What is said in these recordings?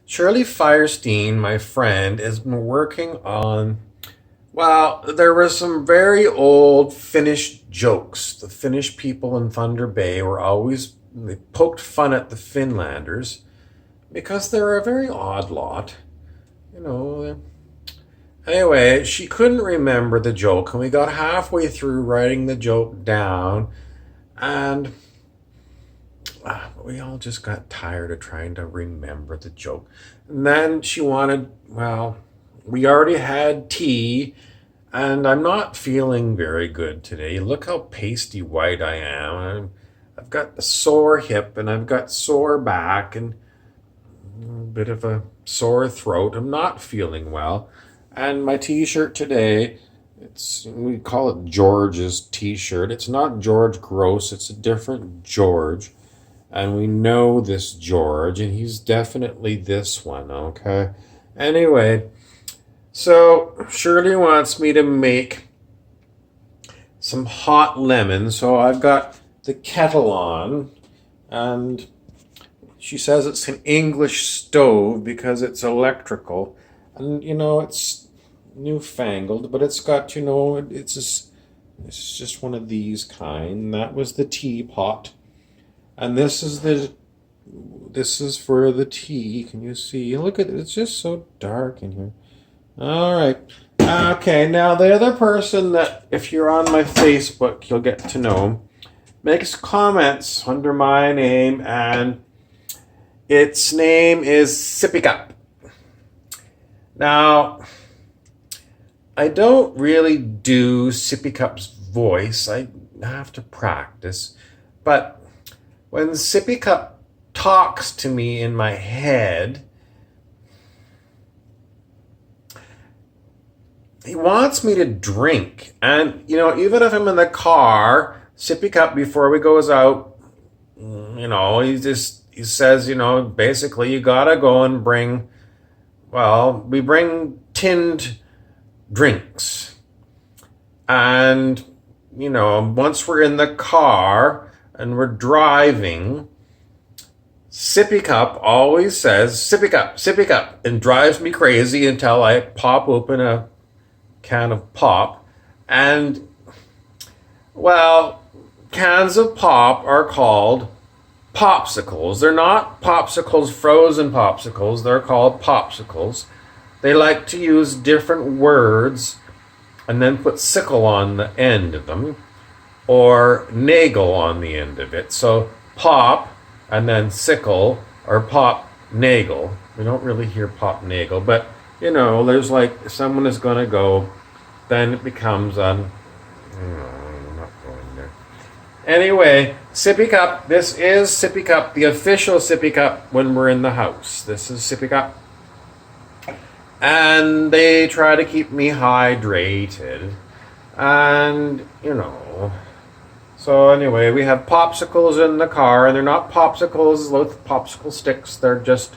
Shirley Firestein, my friend, has been working on. Well, there were some very old Finnish jokes. The Finnish people in Thunder Bay were always. They poked fun at the Finlanders because they're a very odd lot. You know. Anyway, she couldn't remember the joke, and we got halfway through writing the joke down, and we all just got tired of trying to remember the joke. And then she wanted, well, we already had tea, and I'm not feeling very good today. Look how pasty white I am. I've got a sore hip, and I've got sore back, and a bit of a sore throat. I'm not feeling well. And my t-shirt today, we call it George's t-shirt. It's not George Gross, it's a different George. And we know this George, and he's definitely this one, okay? Anyway, so Shirley wants me to make some hot lemon, so I've got the kettle on, and she says it's an English stove because it's electrical, and it's newfangled, but it's got, it's just one of these kind. That was the teapot. And this is for the tea. Can you see? Look at it. It's just so dark in here. All right. Okay. Now the other person that, if you're on my Facebook, you'll get to know, makes comments under my name, and its name is Sippy Cup. Now, I don't really do Sippy Cup's voice. I have to practice, but when Sippy Cup talks to me in my head, he wants me to drink. And, even if I'm in the car, Sippy Cup, before we goes out, he says, basically you gotta go and bring, we bring tinned drinks. And, once we're in the car, and we're driving, Sippy Cup always says, Sippy Cup, and drives me crazy until I pop open a can of pop. And, cans of pop are called popsicles. They're not popsicles, frozen popsicles. They're called popsicles. They like to use different words and then put sickle on the end of them, or nagel on the end of it. So pop and then sickle, or pop nagel. We don't really hear pop nagel, but there's like, if someone is going to go, then it becomes I'm not going there. Anyway, Sippy Cup. This is Sippy Cup, the official Sippy Cup when we're in the house. This is Sippy Cup. And they try to keep me hydrated. And, so anyway, we have popsicles in the car, and they're not popsicles with popsicle sticks. They're just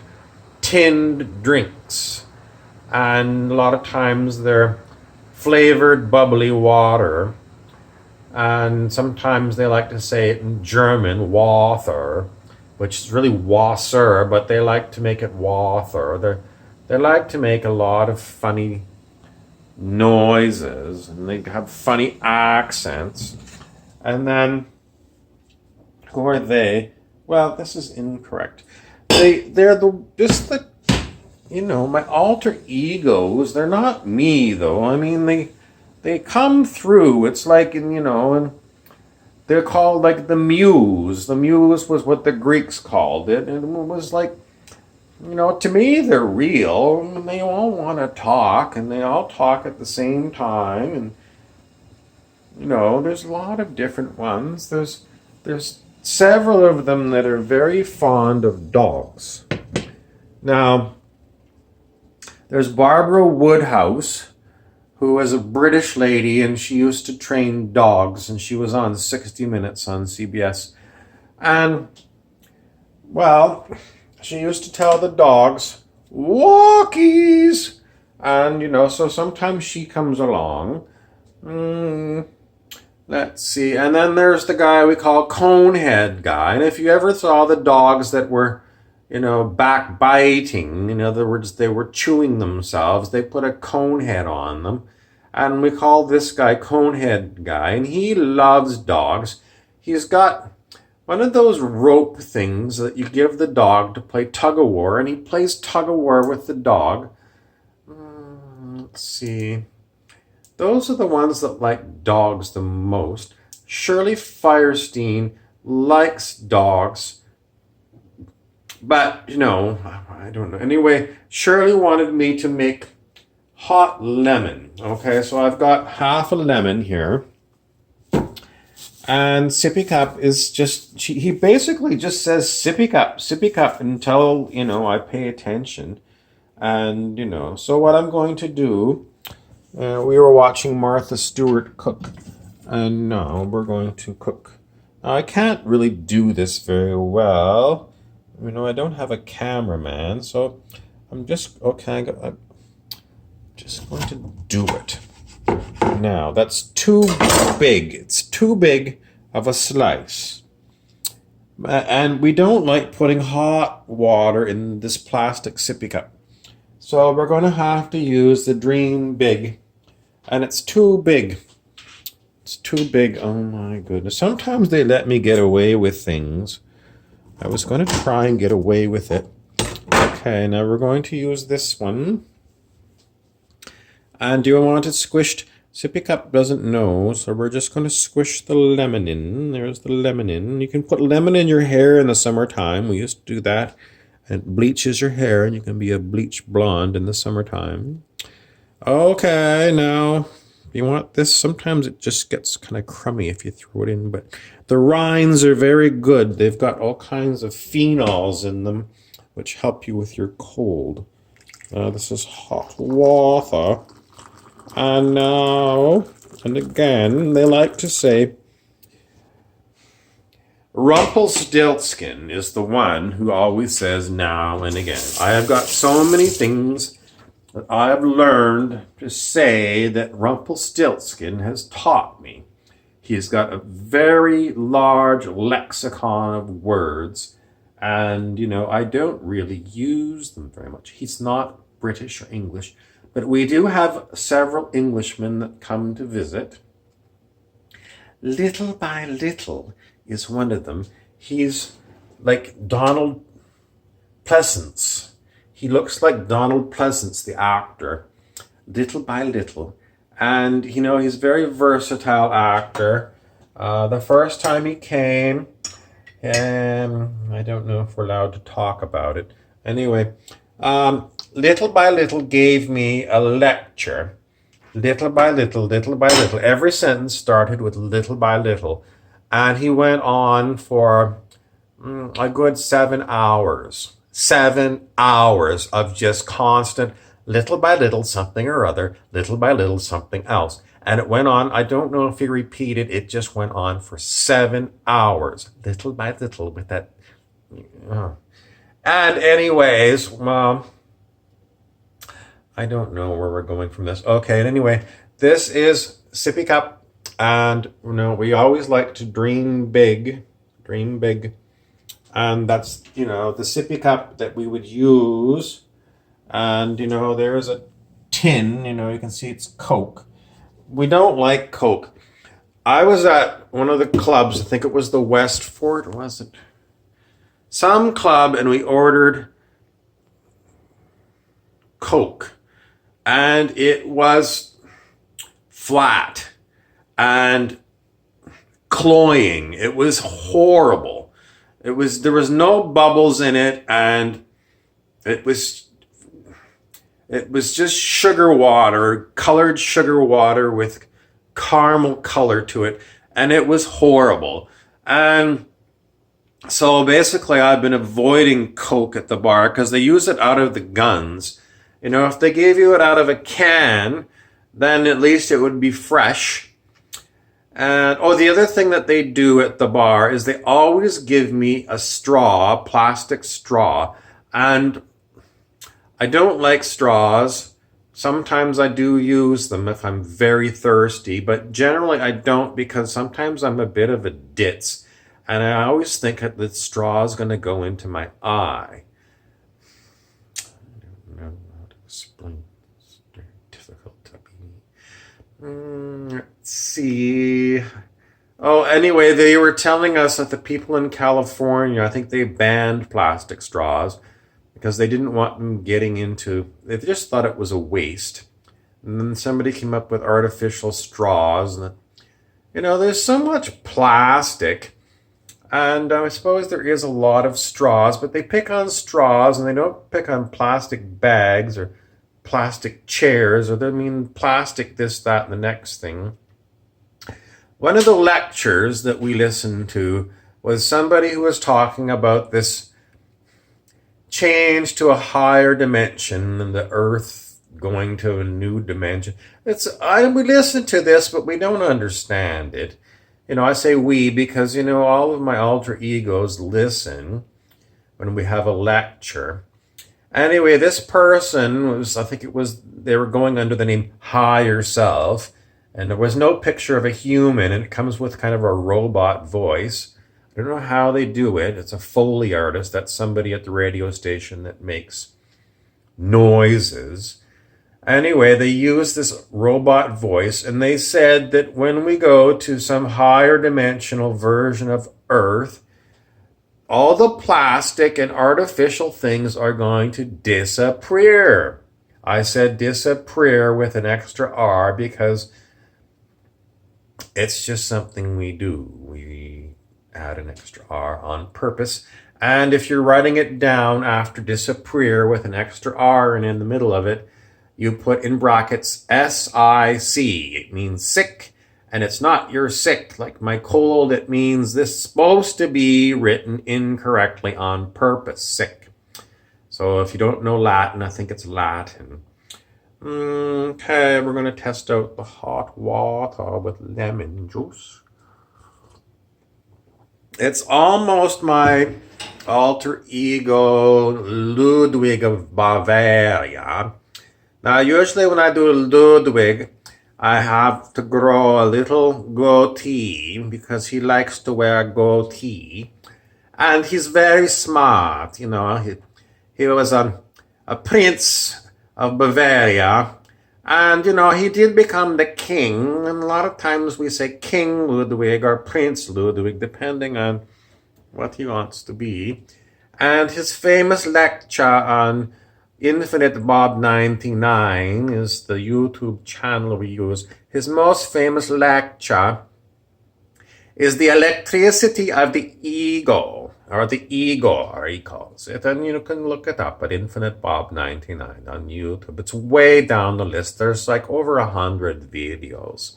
tinned drinks. And a lot of times they're flavored bubbly water. And sometimes they like to say it in German, Water, which is really Wasser, but they like to make it Water. They like to make a lot of funny noises, and they have funny accents. And then, who are they? Well, this is incorrect. They're my alter egos. They're not me, though. I mean, they come through. It's like, and they're called like the Muse. The Muse was what the Greeks called it. And it was like, to me, they're real. And they all want to talk, and they all talk at the same time. And, there's a lot of different ones. There's several of them that are very fond of dogs. Now, there's Barbara Woodhouse, who was a British lady, and she used to train dogs, and she was on 60 Minutes on CBS. And, she used to tell the dogs, walkies! And, so sometimes she comes along. Let's see. And then there's the guy we call Conehead Guy. And if you ever saw the dogs that were backbiting. In other words, they were chewing themselves. They put a cone head on them. And we call this guy Conehead Guy, and he loves dogs. He's got one of those rope things that you give the dog to play tug of war, and he plays tug of war with the dog. Let's see. Those are the ones that like dogs the most. Shirley Firestein likes dogs, but I don't know. Anyway, Shirley wanted me to make hot lemon. Okay, so I've got half a lemon here. And Sippy Cup is just, he basically just says Sippy Cup until, I pay attention. And, so what I'm going to do, we were watching Martha Stewart cook. And now we're going to cook. Now, I can't really do this very well. I don't have a cameraman, so I'm just, I'm just going to do it. Now, that's too big. It's too big of a slice. And we don't like putting hot water in this plastic sippy cup. So we're going to have to use the Dream Big. And it's too big. It's too big. Oh my goodness. Sometimes they let me get away with things. I was going to try and get away with it. Okay, now we're going to use this one. And do you want it squished? Sippy Cup doesn't know, so we're just going to squish the lemon in. There's the lemon in. You can put lemon in your hair in the summertime. We used to do that. It bleaches your hair, and you can be a bleached blonde in the summertime. Okay, now, you want this? Sometimes it just gets kind of crummy if you throw it in, but the rinds are very good. They've got all kinds of phenols in them, which help you with your cold. This is hot water. And now, and again, they like to say, Rumpelstiltskin is the one who always says now and again. I have got so many things that I have learned to say that Rumpelstiltskin has taught me. He's got a very large lexicon of words, and, I don't really use them very much. He's not British or English. But we do have several Englishmen that come to visit. Little by Little is one of them. He's like Donald Pleasance. He looks like Donald Pleasance, the actor. Little by Little. And, he's a very versatile actor. The first time he came, I don't know if we're allowed to talk about it. Anyway, Little by Little gave me a lecture. Little by little, little by little. Every sentence started with little by little. And he went on for a good 7 hours. 7 hours of just constant little by little something or other, little by little something else. And it went on, I don't know if he repeated, it just went on for 7 hours. Little by little with that. And anyways, I don't know where we're going from this. Okay, anyway, this is Sippy Cup. And, we always like to dream big. Dream big. And that's, the Sippy Cup that we would use. And, there's a tin, you can see it's Coke. We don't like Coke. I was at one of the clubs, I think it was the West Fort, or was it? Some club, and we ordered Coke. And it was flat and cloying. It was horrible. There was no bubbles in it, and it was just sugar water, colored sugar water with caramel color to it, and it was horrible. And so basically I've been avoiding Coke at the bar because they use it out of the guns. If they gave you it out of a can, then at least it would be fresh. And, the other thing that they do at the bar is they always give me a straw, a plastic straw. And I don't like straws. Sometimes I do use them if I'm very thirsty, but generally I don't because sometimes I'm a bit of a ditz. And I always think that the straw is going to go into my eye. explain. It's very difficult to be. Let's see. Oh, anyway, they were telling us that the people in California, I think they banned plastic straws because they didn't want them getting into, they just thought it was a waste. And then somebody came up with artificial straws. And, there's so much plastic. And I suppose there is a lot of straws, but they pick on straws and they don't pick on plastic bags or plastic chairs, or they mean plastic this, that, and the next thing. One of the lectures that we listened to was somebody who was talking about this change to a higher dimension and the earth going to a new dimension. We listen to this, but we don't understand it. I say we because, all of my alter egos listen when we have a lecture. Anyway, this person they were going under the name Higher Self, and there was no picture of a human, and it comes with kind of a robot voice. I don't know how they do it. It's a Foley artist. That's somebody at the radio station that makes noises. Anyway, they use this robot voice, and they said that when we go to some higher dimensional version of Earth, all the plastic and artificial things are going to disappear. I said disappear with an extra R because it's just something we do. We add an extra R on purpose. And if you're writing it down after disappear with an extra R and in the middle of it, you put in brackets S-I-C. It means sick, and it's not you're sick like my cold. It means this is supposed to be written incorrectly on purpose, sick. So if you don't know Latin, I think it's Latin. Okay, we're going to test out the hot water with lemon juice. It's almost my alter ego Ludwig of Bavaria. Now, usually when I do Ludwig, I have to grow a little goatee because he likes to wear a goatee. And he's very smart, He was a prince of Bavaria. And, he did become the king. And a lot of times we say King Ludwig or Prince Ludwig, depending on what he wants to be. And his famous lecture on Infinite Bob 99 is the YouTube channel we use. His most famous lecture is the electricity of the ego, or the Igor, he calls it. And you can look it up at Infinite Bob 99 on YouTube. It's way down the list. There's like over 100 videos.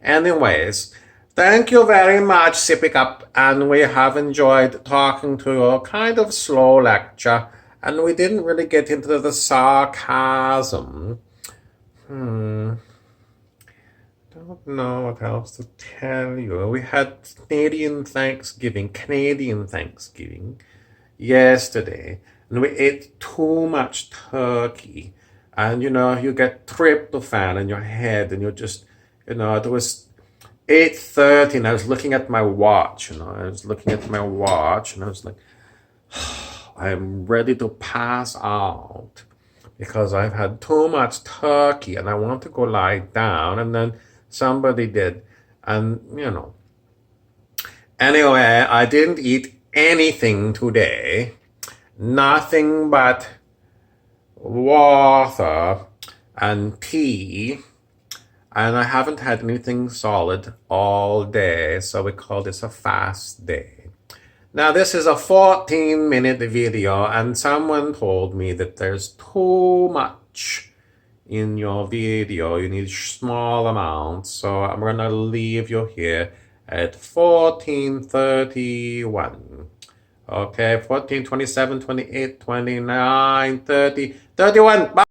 Anyways, thank you very much, Sipping Up, and we have enjoyed talking to you. Kind of slow lecture. And we didn't really get into the sarcasm. Don't know what else to tell you. We had Canadian Thanksgiving yesterday. And we ate too much turkey. And, you get tryptophan in your head. And you're just, it was 8:30 and I was looking at my watch. And I was like, I'm ready to pass out because I've had too much turkey and I want to go lie down. And then somebody did. And, Anyway, I didn't eat anything today. Nothing but water and tea. And I haven't had anything solid all day. So we call this a fast day. Now, this is a 14-minute video, and someone told me that there's too much in your video. You need small amounts, so I'm going to leave you here at 14:31. Okay, 14, 27, 28, 29, 30, 31. Bye.